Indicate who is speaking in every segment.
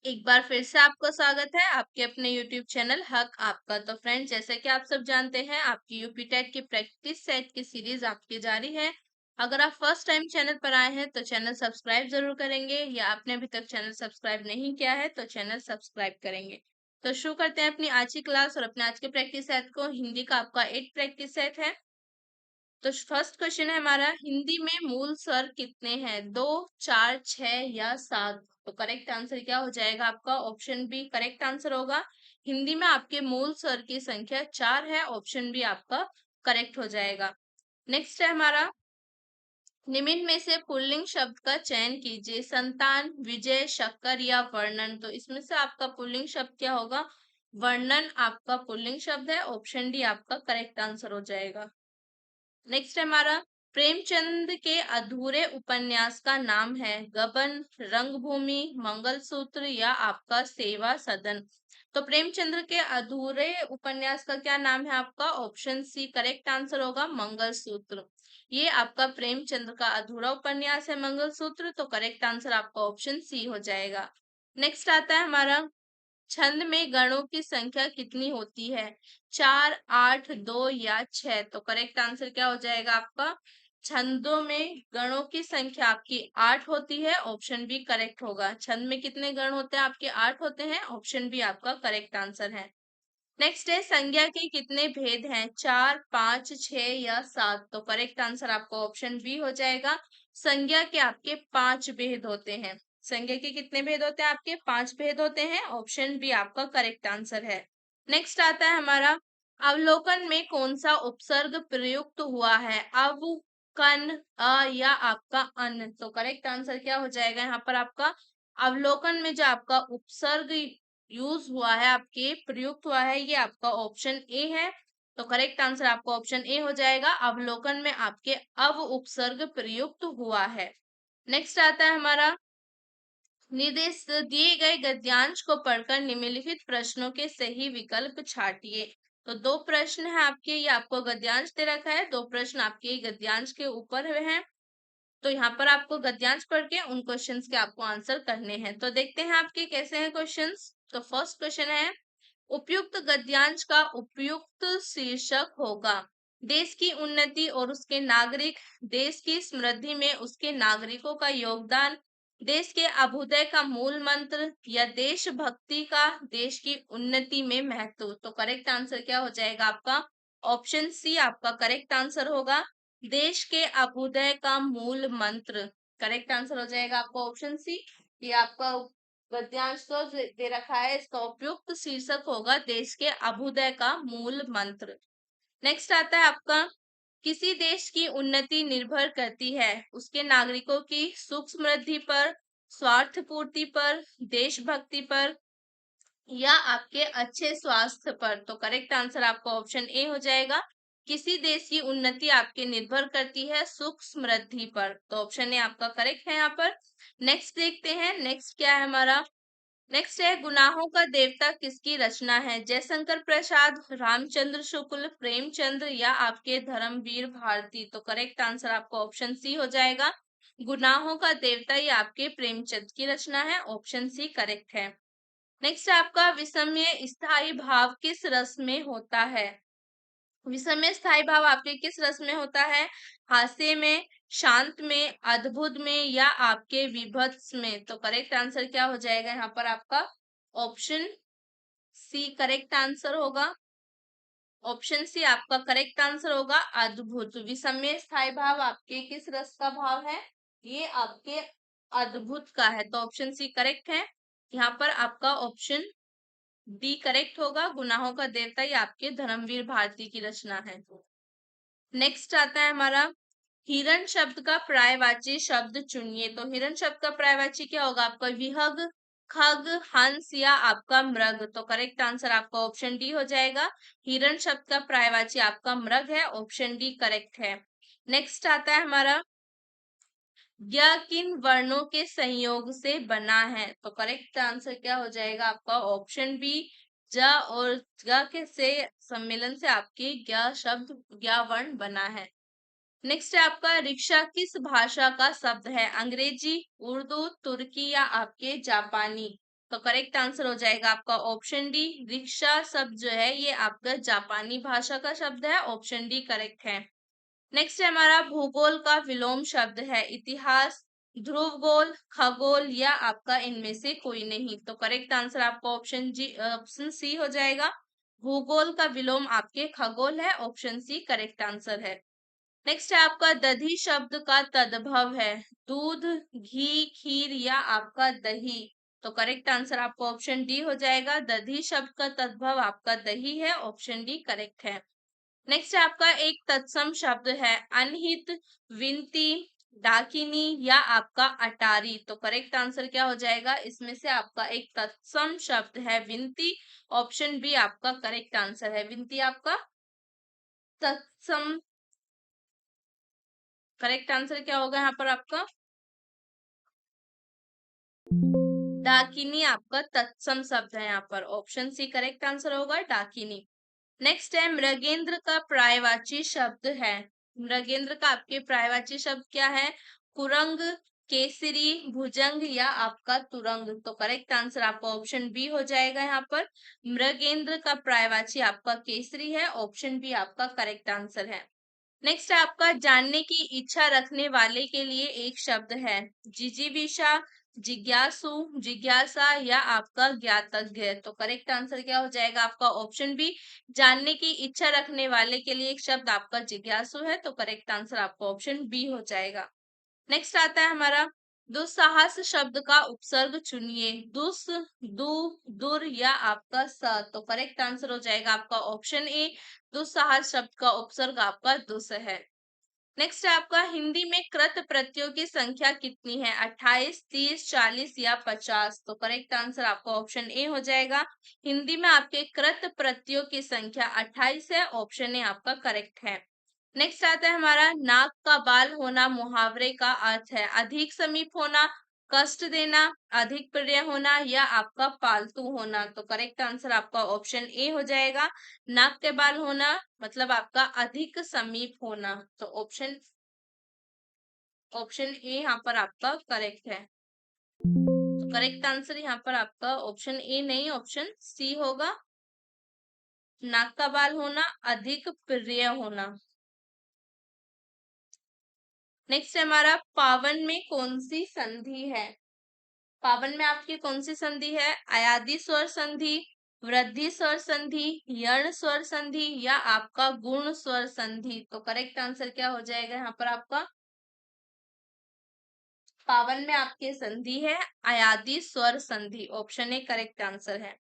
Speaker 1: एक बार फिर से आपका स्वागत है आपके अपने YouTube चैनल हक आपका। तो फ्रेंड्स, जैसे कि आप सब जानते हैं, आपकी यूपी टेट की प्रैक्टिस सेट की सीरीज आपकी जारी है। अगर आप फर्स्ट टाइम चैनल पर आए हैं तो चैनल सब्सक्राइब जरूर करेंगे, या आपने अभी तक चैनल सब्सक्राइब नहीं किया है तो चैनल सब्सक्राइब करेंगे। तो शुरू करते हैं अपनी आज की क्लास और अपने आज के प्रैक्टिस सेट को। हिंदी का आपका 8 प्रैक्टिस सेट है। तो फर्स्ट क्वेश्चन है हमारा, हिंदी में मूल स्वर कितने हैं? 2, 4, 6 या 7? तो करेक्ट आंसर क्या हो जाएगा आपका? ऑप्शन बी करेक्ट आंसर होगा। हिंदी में आपके मूल स्वर की संख्या 4 है। ऑप्शन बी आपका करेक्ट हो जाएगा। नेक्स्ट है हमारा, निम्न में से पुल्लिंग शब्द का चयन कीजिए। संतान, विजय, शक्कर या वर्णन? तो इसमें से आपका पुल्लिंग शब्द क्या होगा? वर्णन आपका पुल्लिंग शब्द है। ऑप्शन डी आपका करेक्ट आंसर हो जाएगा। नेक्स्ट है हमारा, प्रेमचंद के अधूरे उपन्यास का नाम है? गबन, रंगभूमि, मंगलसूत्र या आपका सेवा सदन? तो प्रेमचंद्र के अधूरे उपन्यास का क्या नाम है आपका? ऑप्शन सी करेक्ट आंसर होगा, मंगलसूत्र। ये आपका प्रेमचंद्र का अधूरा उपन्यास है मंगलसूत्र। तो करेक्ट आंसर आपका ऑप्शन सी हो जाएगा। नेक्स्ट आता है हमारा, छंद में गणों की संख्या कितनी होती है? 4, 8, 2 या 6? तो करेक्ट आंसर क्या हो जाएगा आपका? छंदों में गणों की संख्या आपकी 8 होती है। ऑप्शन बी करेक्ट होगा। छंद में कितने गण होते हैं आपके? 8 होते हैं। ऑप्शन बी आपका करेक्ट आंसर है। नेक्स्ट है, संज्ञा के कितने भेद हैं? 4, 5, 6 या 7? तो करेक्ट आंसर आपका ऑप्शन बी हो जाएगा। संज्ञा के आपके 5 भेद होते हैं। संज्ञा के कितने भेद होते हैं आपके? 5 भेद होते हैं। ऑप्शन बी आपका करेक्ट आंसर है। नेक्स्ट आता है हमारा, अवलोकन में कौन सा उपसर्ग प्रयुक्त हुआ है? अव, कन, अ या आपका अन? तो करेक्ट आंसर क्या हो जाएगा यहाँ पर आपका? अवलोकन में जो आपका उपसर्ग यूज हुआ है, आपके प्रयुक्त हुआ है, ये आपका ऑप्शन ए है। तो करेक्ट आंसर आपका ऑप्शन ए हो जाएगा। अवलोकन में आपके अव उपसर्ग प्रयुक्त हुआ है। नेक्स्ट आता है हमारा, निर्देश दिए गए गद्यांश को पढ़कर निम्नलिखित प्रश्नों के सही विकल्प छांटिए। तो दो प्रश्न है आपके, ये आपको गद्यांश दे रखा है। दो प्रश्न आपके गद्यांश के ऊपर हैं। तो यहाँ पर आपको गद्यांश पढ़ के उन क्वेश्चंस के आपको आंसर करने हैं। तो देखते हैं आपके कैसे हैं क्वेश्चंस। तो फर्स्ट क्वेश्चन है, उपयुक्त गद्यांश का उपयुक्त शीर्षक होगा? देश की उन्नति और उसके नागरिक, देश की समृद्धि में उसके नागरिकों का योगदान, देश के अभ्युदय का मूल मंत्र, या देशभक्ति का देश की उन्नति में महत्व? तो करेक्ट आंसर क्या हो जाएगा आपका? ऑप्शन सी आपका करेक्ट आंसर होगा, देश के अभ्युदय का मूल मंत्र। करेक्ट आंसर हो जाएगा आपका ऑप्शन सी। ये आपका गद्यांश तो दे रखा है, इसका उपयुक्त शीर्षक होगा देश के अभ्युदय का मूल मंत्र। नेक्स्ट आता है आपका, किसी देश की उन्नति निर्भर करती है उसके नागरिकों की सुख समृद्धि पर, स्वार्थ पूर्ति पर, देशभक्ति पर, या आपके अच्छे स्वास्थ्य पर? तो करेक्ट आंसर आपका ऑप्शन ए हो जाएगा, किसी देश की उन्नति आपके निर्भर करती है सुख समृद्धि पर। तो ऑप्शन ए आपका करेक्ट है यहाँ पर। नेक्स्ट देखते हैं, नेक्स्ट क्या है हमारा। नेक्स्ट है, गुनाहों का देवता किसकी रचना है? जयशंकर प्रसाद, रामचंद्र शुक्ल, प्रेमचंद्र या आपके धर्मवीर भारती? तो करेक्ट आंसर आपका ऑप्शन सी हो जाएगा, गुनाहों का देवता ये आपके प्रेमचंद की रचना है। ऑप्शन सी करेक्ट है। नेक्स्ट है आपका, विषम्य स्थायी भाव किस रस में होता है? विषम्य स्थायी भाव आपके किस रस में होता है? हास्य में, शांत में, अद्भुत में या आपके विभत्स में? तो करेक्ट आंसर क्या हो जाएगा यहाँ पर आपका? ऑप्शन सी करेक्ट आंसर होगा। ऑप्शन सी आपका करेक्ट आंसर होगा, अद्भुत। विषम्य स्थायी भाव आपके किस रस का भाव है? ये आपके अद्भुत का है। तो ऑप्शन सी करेक्ट है। यहाँ पर आपका ऑप्शन डी करेक्ट होगा, गुनाहों का देवता ये आपके धर्मवीर भारती की रचना है। नेक्स्ट आता है हमारा, हिरण शब्द का पर्यायवाची शब्द चुनिए। तो हिरण शब्द का पर्यायवाची क्या होगा आपका? विहग, खग, हंस या आपका मृग? तो करेक्ट आंसर आपका ऑप्शन डी हो जाएगा, हिरण शब्द का पर्यायवाची आपका मृग है। ऑप्शन डी करेक्ट है। नेक्स्ट आता है हमारा, यह किन वर्णों के संयोग से बना है? तो करेक्ट आंसर क्या हो जाएगा आपका? ऑप्शन बी, ज और ज के से सम्मेलन से आपके ज्ञ शब्द ज्ञ वर्ण बना है। नेक्स्ट है आपका, रिक्शा किस भाषा का शब्द है? अंग्रेजी, उर्दू, तुर्की या आपके जापानी? तो करेक्ट आंसर हो जाएगा आपका ऑप्शन डी। रिक्शा शब्द जो है ये आपका जापानी भाषा का शब्द है, ऑप्शन डी करेक्ट है। नेक्स्ट है हमारा भूगोल का विलोम शब्द है इतिहास, ध्रुवगोल, खगोल या आपका इनमें से कोई नहीं। तो करेक्ट आंसर आपका ऑप्शन सी हो जाएगा। भूगोल का विलोम आपके खगोल है, ऑप्शन सी करेक्ट आंसर है। नेक्स्ट है आपका दधी शब्द का तद्भव है दूध, घी, खीर या आपका दही। तो करेक्ट आंसर आपका ऑप्शन डी हो जाएगा। दधी शब्द का तद्भव आपका दही है, ऑप्शन डी करेक्ट है। नेक्स्ट है आपका एक तत्सम शब्द है अनहित, विनती, डाकिनी या आपका अटारी। तो करेक्ट आंसर क्या हो जाएगा इसमें से? आपका एक तत्सम शब्द है विनती, ऑप्शन बी आपका करेक्ट आंसर है। विनती आपका तत्सम करेक्ट आंसर क्या होगा यहाँ पर आपका? डाकिनी आपका तत्सम शब्द है, यहाँ पर ऑप्शन सी करेक्ट आंसर होगा डाकिनी। नेक्स्ट है मृगेंद्र का पर्यायवाची शब्द है। मृगेंद्र का आपके पर्यायवाची शब्द क्या है? कुरंग, केसरी, भुजंग या आपका तुरंग। तो करेक्ट आंसर आपका ऑप्शन बी हो जाएगा। यहाँ पर मृगेंद्र का पर्यायवाची आपका केसरी है, ऑप्शन बी आपका करेक्ट आंसर है। नेक्स्ट है आपका जानने की इच्छा रखने वाले के लिए एक शब्द है जिजीविषा, जिज्ञासु, जिज्ञासा या आपका ज्ञातज्ञ। तो करेक्ट आंसर क्या हो जाएगा आपका? ऑप्शन बी जानने की इच्छा रखने वाले के लिए एक शब्द आपका जिज्ञासु है, तो करेक्ट आंसर आपका ऑप्शन बी हो जाएगा। नेक्स्ट आता है हमारा दुस्साहस शब्द का उपसर्ग चुनिए दुस, दु, दुर या आपका स। तो करेक्ट आंसर हो जाएगा आपका ऑप्शन ए। दुस्साहस शब्द का उपसर्ग आपका दुस है। नेक्स्ट है आपका हिंदी में कृत प्रत्ययों की संख्या कितनी है? 28, 30, 40 या 50। तो करेक्ट आंसर आपका ऑप्शन ए हो जाएगा। हिंदी में आपके कृत प्रत्ययों की संख्या 28 है, ऑप्शन ए आपका करेक्ट है। नेक्स्ट आता है हमारा नाक का बाल होना मुहावरे का अर्थ है अधिक समीप होना, कष्ट देना, अधिक प्रिय होना या आपका पालतू होना। तो करेक्ट आंसर आपका ऑप्शन ए हो जाएगा। नाक के बाल होना मतलब आपका अधिक समीप होना, तो ऑप्शन ए यहाँ पर आपका करेक्ट है। तो करेक्ट आंसर यहाँ पर आपका ऑप्शन ए नहीं, ऑप्शन सी होगा। नाक का बाल होना, अधिक प्रिय होना। नेक्स्ट हमारा पावन में कौन सी संधि है? पावन में आपकी कौन सी संधि है? अयादि स्वर संधि, वृद्धि स्वर संधि, यण स्वर संधि या आपका गुण स्वर संधि। तो करेक्ट आंसर क्या हो जाएगा यहाँ पर आपका? पावन में आपके संधि है अयादि स्वर संधि, ऑप्शन ए करेक्ट आंसर है।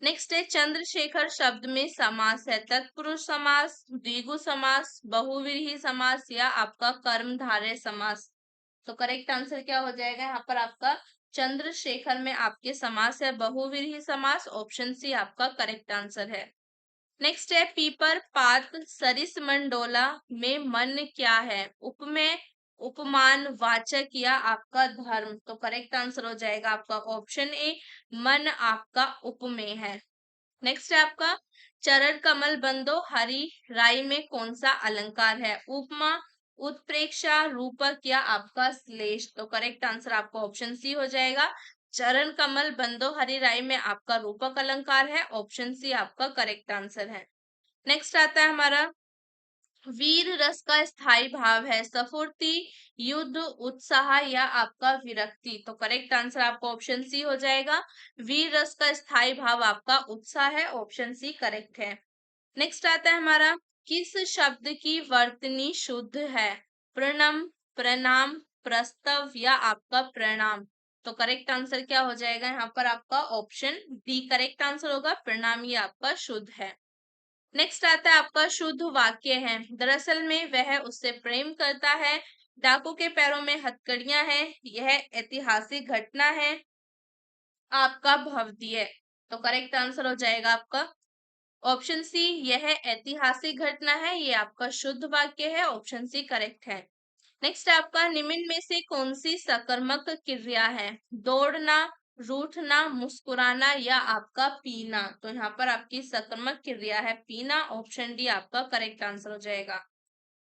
Speaker 1: नेक्स्ट है चंद्रशेखर शब्द में समास है तत्पुरुष समास, द्विगु समास, बहुव्रीहि समास या आपका कर्मधारय समास। तो करेक्ट आंसर क्या हो जाएगा यहाँ पर आपका? चंद्रशेखर में आपके समास है बहुव्रीहि समास, ऑप्शन सी आपका करेक्ट आंसर है। नेक्स्ट है पीपर, पात, सरिस मंडोला में मन क्या है? उपमेय, उपमान, वाचक या आपका धर्म। तो करेक्ट आंसर हो जाएगा आपका ऑप्शन ए मन आपका उपमेय है। नेक्स्ट है आपका चरण कमल बंदो हरि राई में कौन सा अलंकार है? उपमा, उत्प्रेक्षा, रूपक या आपका श्लेष। तो करेक्ट आंसर आपका ऑप्शन सी हो जाएगा। चरण कमल बंदो हरि राई में आपका रूपक अलंकार है, ऑप्शन सी आपका करेक्ट आंसर है। नेक्स्ट आता है हमारा वीर रस का स्थायी भाव है स्फूर्ति, युद्ध, उत्साह या आपका विरक्ति। तो करेक्ट आंसर आपका ऑप्शन सी हो जाएगा। वीर रस का स्थायी भाव आपका उत्साह है, ऑप्शन सी करेक्ट है। नेक्स्ट आता है हमारा किस शब्द की वर्तनी शुद्ध है? प्रणम, प्रणाम, प्रस्तव या आपका प्रणाम। तो करेक्ट आंसर क्या हो जाएगा यहाँ पर आपका? ऑप्शन डी करेक्ट आंसर होगा। प्रणाम ये आपका शुद्ध है। नेक्स्ट आता है आपका शुद्ध वाक्य है दरअसल में वह उससे प्रेम करता है, डाकू के पैरों में हथकड़ियां हैं, यह ऐतिहासिक घटना है, आपका भवदीय। तो करेक्ट आंसर हो जाएगा आपका ऑप्शन सी यह ऐतिहासिक घटना है, ये आपका शुद्ध वाक्य है, ऑप्शन सी करेक्ट है। नेक्स्ट आपका निम्न में से कौन सी सकर्मक क्रिया है? दौड़ना, रूठना, मुस्कुराना या आपका पीना। तो यहाँ पर आपकी सकर्मक क्रिया है पीना, ऑप्शन डी आपका करेक्ट आंसर हो जाएगा।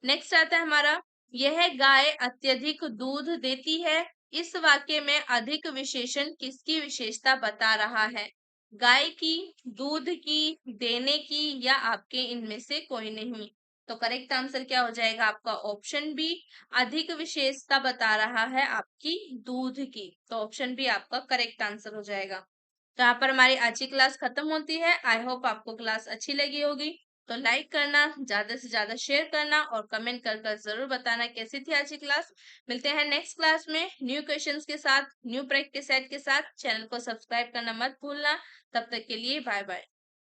Speaker 1: नेक्स्ट आता है हमारा यह गाय अत्यधिक दूध देती है, इस वाक्य में अधिक विशेषण किसकी विशेषता बता रहा है? गाय की, दूध की, देने की या आपके इनमें से कोई नहीं। तो करेक्ट आंसर क्या हो जाएगा आपका? ऑप्शन बी, अधिक विशेषता बता रहा है आपकी दूध की। तो ऑप्शन बी आपका करेक्ट आंसर हो जाएगा। तो यहाँ पर हमारी आज की क्लास खत्म होती है। आई होप आपको क्लास अच्छी लगी होगी। तो लाइक करना, ज्यादा से ज्यादा शेयर करना और कमेंट कर जरूर बताना कैसी थी आज की क्लास। मिलते हैं नेक्स्ट क्लास में न्यू क्वेश्चंस के साथ, न्यू प्रैक्टिस सेट के साथ। चैनल को सब्सक्राइब करना मत भूलना। तब तक के लिए बाय बाय।